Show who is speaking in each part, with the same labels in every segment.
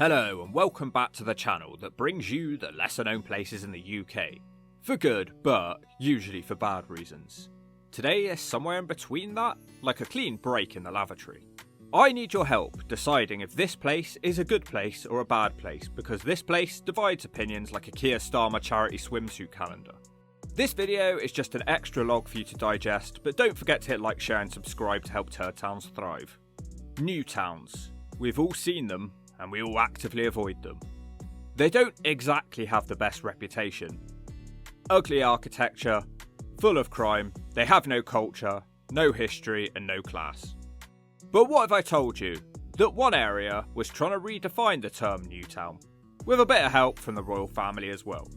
Speaker 1: Hello and welcome back to the channel that brings you the lesser known places in the UK. For good, but usually for bad reasons. Today is somewhere in between that, like a clean break in the lavatory. I need your help deciding if this place is a good place or a bad place, because this place divides opinions like a Keir Starmer charity swimsuit calendar. This video is just an extra log for you to digest, but don't forget to hit like, share and subscribe to help Turdtowns thrive. New towns. We've all seen them, and we all actively avoid them. They don't exactly have the best reputation. Ugly architecture, full of crime, they have no culture, no history and no class. But what if I told you that one area was trying to redefine the term new town, with a bit of help from the royal family as well.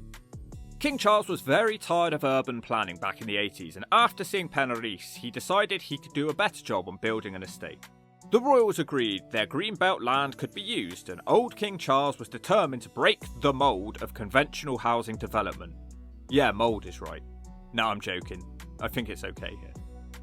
Speaker 1: King Charles was very tired of urban planning back in the 80s, and after seeing Penrhys, he decided he could do a better job on building an estate. The royals agreed their greenbelt land could be used, and old King Charles was determined to break the mould of conventional housing development. Yeah, mould is right. No, I'm joking. I think it's okay here.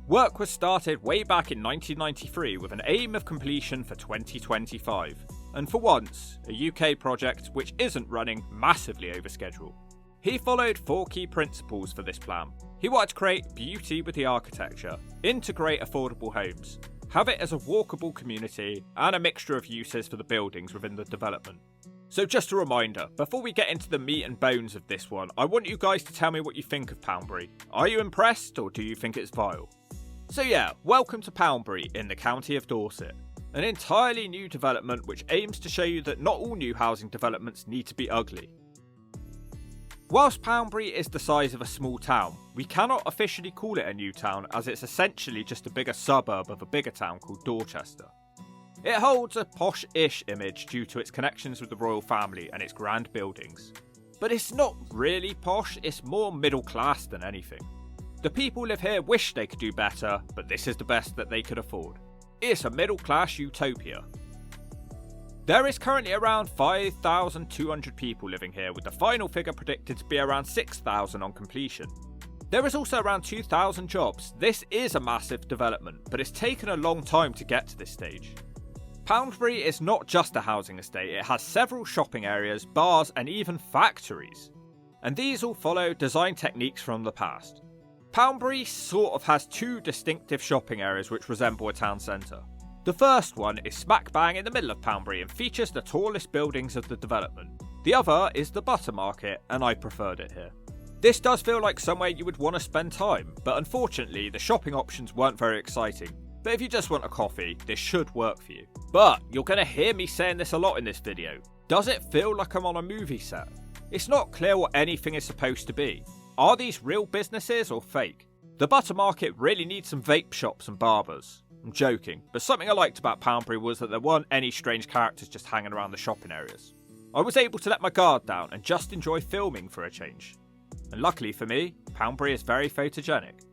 Speaker 1: Work was started way back in 1993 with an aim of completion for 2025, and for once, a UK project which isn't running massively over schedule. He followed 4 key principles for this plan. He wanted to create beauty with the architecture, integrate affordable homes, have it as a walkable community, and a mixture of uses for the buildings within the development. So just a reminder, before we get into the meat and bones of this one, I want you guys to tell me what you think of Poundbury. Are you impressed, or do you think it's vile? So yeah, welcome to Poundbury in the county of Dorset. An entirely new development which aims to show you that not all new housing developments need to be ugly. Whilst Poundbury is the size of a small town, we cannot officially call it a new town, as it's essentially just a bigger suburb of a bigger town called Dorchester. It holds a posh-ish image due to its connections with the royal family and its grand buildings. But it's not really posh, it's more middle class than anything. The people who live here wish they could do better, but this is the best that they could afford. It's a middle class utopia. There is currently around 5,200 people living here, with the final figure predicted to be around 6,000 on completion. There is also around 2,000 jobs. This is a massive development, but it's taken a long time to get to this stage. Poundbury is not just a housing estate, it has several shopping areas, bars and even factories. And these all follow design techniques from the past. Poundbury sort of has 2 distinctive shopping areas which resemble a town centre. The first one is smack bang in the middle of Poundbury and features the tallest buildings of the development. The other is the Butter Market, and I preferred it here. This does feel like somewhere you would want to spend time, but unfortunately the shopping options weren't very exciting. But if you just want a coffee, this should work for you. But you're going to hear me saying this a lot in this video. Does it feel like I'm on a movie set? It's not clear what anything is supposed to be. Are these real businesses or fake? The Butter Market really needs some vape shops and barbers. I'm joking, but something I liked about Poundbury was that there weren't any strange characters just hanging around the shopping areas. I was able to let my guard down and just enjoy filming for a change. And luckily for me, Poundbury is very photogenic.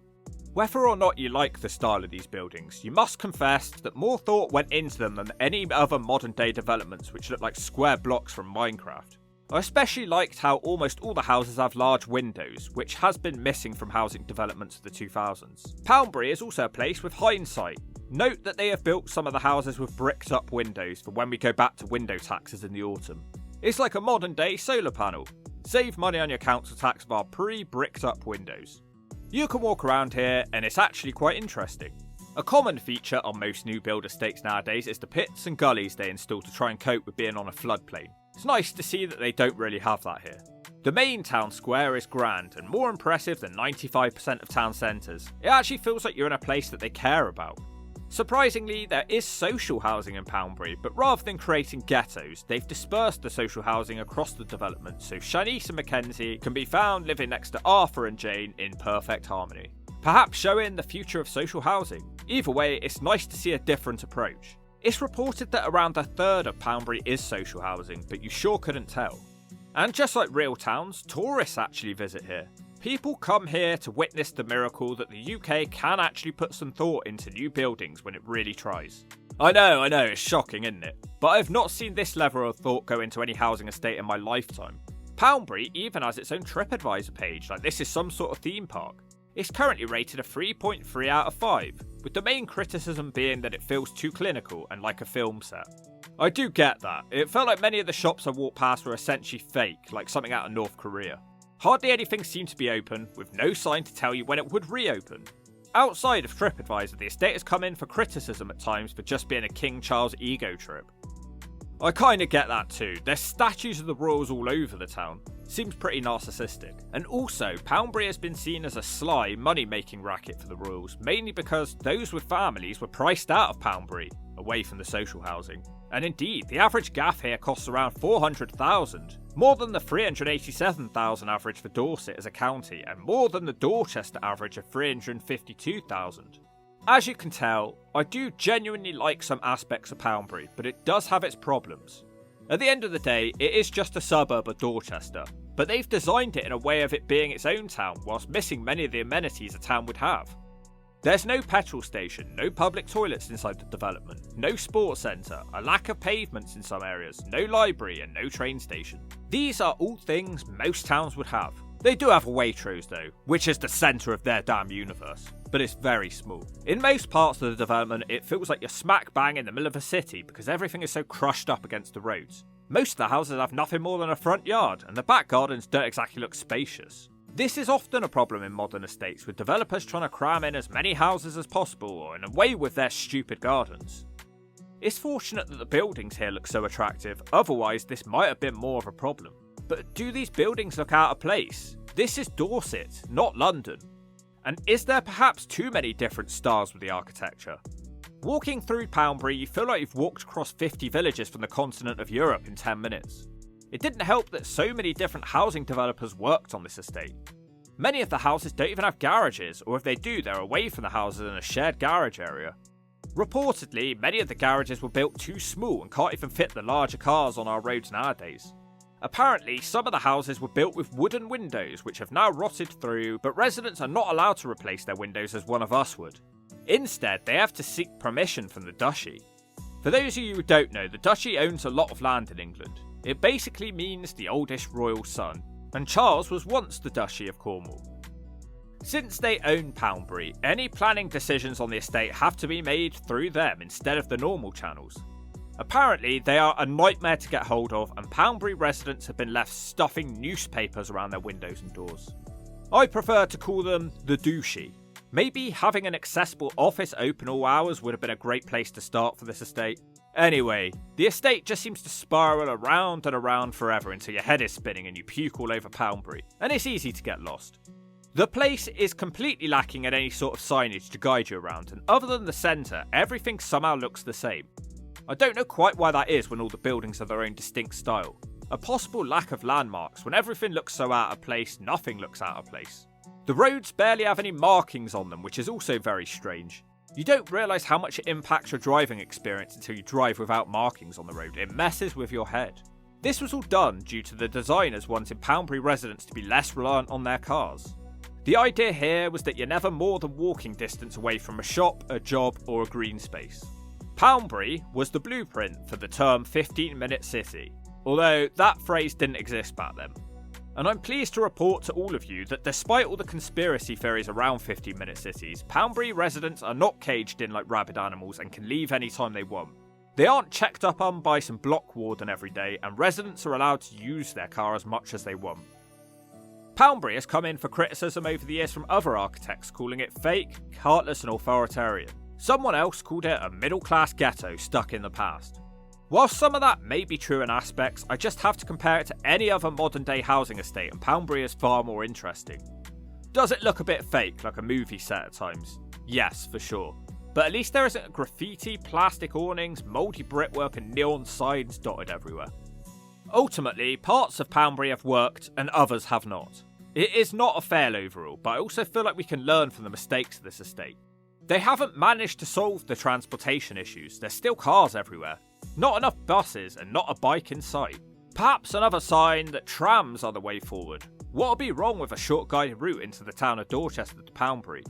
Speaker 1: Whether or not you like the style of these buildings, you must confess that more thought went into them than any other modern day developments which look like square blocks from Minecraft. I especially liked how almost all the houses have large windows, which has been missing from housing developments of the 2000s. Poundbury is also a place with hindsight. Note that they have built some of the houses with bricked up windows for when we go back to window taxes in the autumn. It's like a modern day solar panel. Save money on your council tax with our pre-bricked up windows. You can walk around here and it's actually quite interesting. A common feature on most new build estates nowadays is the pits and gullies they install to try and cope with being on a floodplain. It's nice to see that they don't really have that here. The main town square is grand and more impressive than 95% of town centres. It actually feels like you're in a place that they care about. Surprisingly, there is social housing in Poundbury, but rather than creating ghettos, they've dispersed the social housing across the development, so Shanice and Mackenzie can be found living next to Arthur and Jane in perfect harmony. Perhaps showing the future of social housing. Either way, it's nice to see a different approach. It's reported that around a third of Poundbury is social housing, but you sure couldn't tell. And just like real towns, tourists actually visit here. People come here to witness the miracle that the UK can actually put some thought into new buildings when it really tries. I know, it's shocking, isn't it? But I've not seen this level of thought go into any housing estate in my lifetime. Poundbury even has its own TripAdvisor page, like this is some sort of theme park. It's currently rated a 3.3 out of 5, with the main criticism being that it feels too clinical and like a film set. I do get that. It felt like many of the shops I walked past were essentially fake, like something out of North Korea. Hardly anything seemed to be open, with no sign to tell you when it would reopen. Outside of TripAdvisor, the estate has come in for criticism at times for just being a King Charles ego trip. I kinda get that too. There's statues of the royals all over the town. Seems pretty narcissistic. And also, Poundbury has been seen as a sly, money-making racket for the royals, mainly because those with families were priced out of Poundbury, away from the social housing. And indeed, the average gaff here costs around 400,000, more than the 387,000 average for Dorset as a county, and more than the Dorchester average of 352,000. As you can tell, I do genuinely like some aspects of Poundbury, but it does have its problems. At the end of the day, it is just a suburb of Dorchester, but they've designed it in a way of it being its own town whilst missing many of the amenities a town would have. There's no petrol station, no public toilets inside the development, no sports centre, a lack of pavements in some areas, no library and no train station. These are all things most towns would have. They do have a Waitrose though, which is the centre of their damn universe, but it's very small. In most parts of the development, it feels like you're smack bang in the middle of a city because everything is so crushed up against the roads. Most of the houses have nothing more than a front yard, and the back gardens don't exactly look spacious. This is often a problem in modern estates, with developers trying to cram in as many houses as possible or in a way with their stupid gardens. It's fortunate that the buildings here look so attractive, otherwise this might have been more of a problem. But do these buildings look out of place? This is Dorset, not London. And is there perhaps too many different styles with the architecture? Walking through Poundbury, you feel like you've walked across 50 villages from the continent of Europe in 10 minutes. It didn't help that so many different housing developers worked on this estate. Many of the houses don't even have garages, or if they do, they're away from the houses in a shared garage area. Reportedly, many of the garages were built too small and can't even fit the larger cars on our roads nowadays. Apparently, some of the houses were built with wooden windows which have now rotted through, but residents are not allowed to replace their windows as one of us would. Instead, they have to seek permission from the Duchy. For those of you who don't know, the Duchy owns a lot of land in England. It basically means the oldest royal son, and Charles was once the Duchy of Cornwall. Since they own Poundbury, any planning decisions on the estate have to be made through them instead of the normal channels. Apparently, they are a nightmare to get hold of, and Poundbury residents have been left stuffing newspapers around their windows and doors. I prefer to call them the douchey. Maybe having an accessible office open all hours would have been a great place to start for this estate. Anyway, the estate just seems to spiral around and around forever until your head is spinning and you puke all over Poundbury, and it's easy to get lost. The place is completely lacking in any sort of signage to guide you around, and other than the centre, everything somehow looks the same. I don't know quite why that is when all the buildings have their own distinct style. A possible lack of landmarks. When everything looks so out of place, nothing looks out of place. The roads barely have any markings on them, which is also very strange. You don't realise how much it impacts your driving experience until you drive without markings on the road. It messes with your head. This was all done due to the designers wanting Poundbury residents to be less reliant on their cars. The idea here was that you're never more than walking distance away from a shop, a job, or a green space. Poundbury was the blueprint for the term 15-minute city, although that phrase didn't exist back then. And I'm pleased to report to all of you that despite all the conspiracy theories around 15-minute cities, Poundbury residents are not caged in like rabid animals and can leave anytime they want. They aren't checked up on by some block warden every day, and residents are allowed to use their car as much as they want. Poundbury has come in for criticism over the years from other architects, calling it fake, heartless and authoritarian. Someone else called it a middle-class ghetto stuck in the past. While some of that may be true in aspects, I just have to compare it to any other modern-day housing estate, and Poundbury is far more interesting. Does it look a bit fake, like a movie set at times? Yes, for sure. But at least there isn't graffiti, plastic awnings, mouldy brickwork and neon signs dotted everywhere. Ultimately, parts of Poundbury have worked and others have not. It is not a fail overall, but I also feel like we can learn from the mistakes of this estate. They haven't managed to solve the transportation issues. There's still cars everywhere. Not enough buses and not a bike in sight. Perhaps another sign that trams are the way forward. What would be wrong with a short guided route into the town of Dorchester to Poundbury?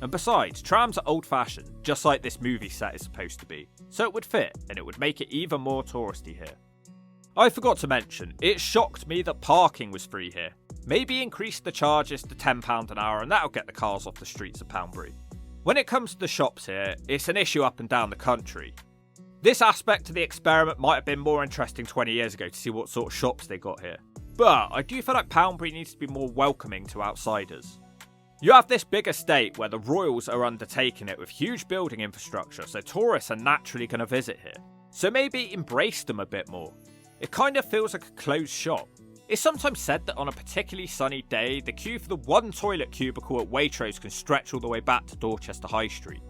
Speaker 1: And besides, trams are old-fashioned, just like this movie set is supposed to be. So it would fit, and it would make it even more touristy here. I forgot to mention, it shocked me that parking was free here. Maybe increase the charges to £10 an hour and that'll get the cars off the streets of Poundbury. When it comes to the shops here, it's an issue up and down the country. This aspect of the experiment might have been more interesting 20 years ago to see what sort of shops they got here. But I do feel like Poundbury needs to be more welcoming to outsiders. You have this big estate where the royals are undertaking it with huge building infrastructure, so tourists are naturally going to visit here. So maybe embrace them a bit more. It kind of feels like a closed shop. It's sometimes said that on a particularly sunny day, the queue for the one toilet cubicle at Waitrose can stretch all the way back to Dorchester High Street.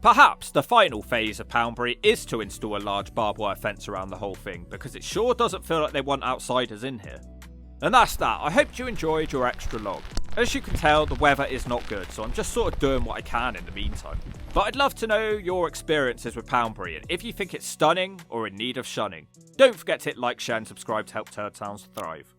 Speaker 1: Perhaps the final phase of Poundbury is to install a large barbed wire fence around the whole thing, because it sure doesn't feel like they want outsiders in here. And that's that. I hope you enjoyed your extra log. As you can tell, the weather is not good, so I'm just sort of doing what I can in the meantime. But I'd love to know your experiences with Poundbury, and if you think it's stunning or in need of shunning. Don't forget to hit like, share and subscribe to help Turdtowns thrive.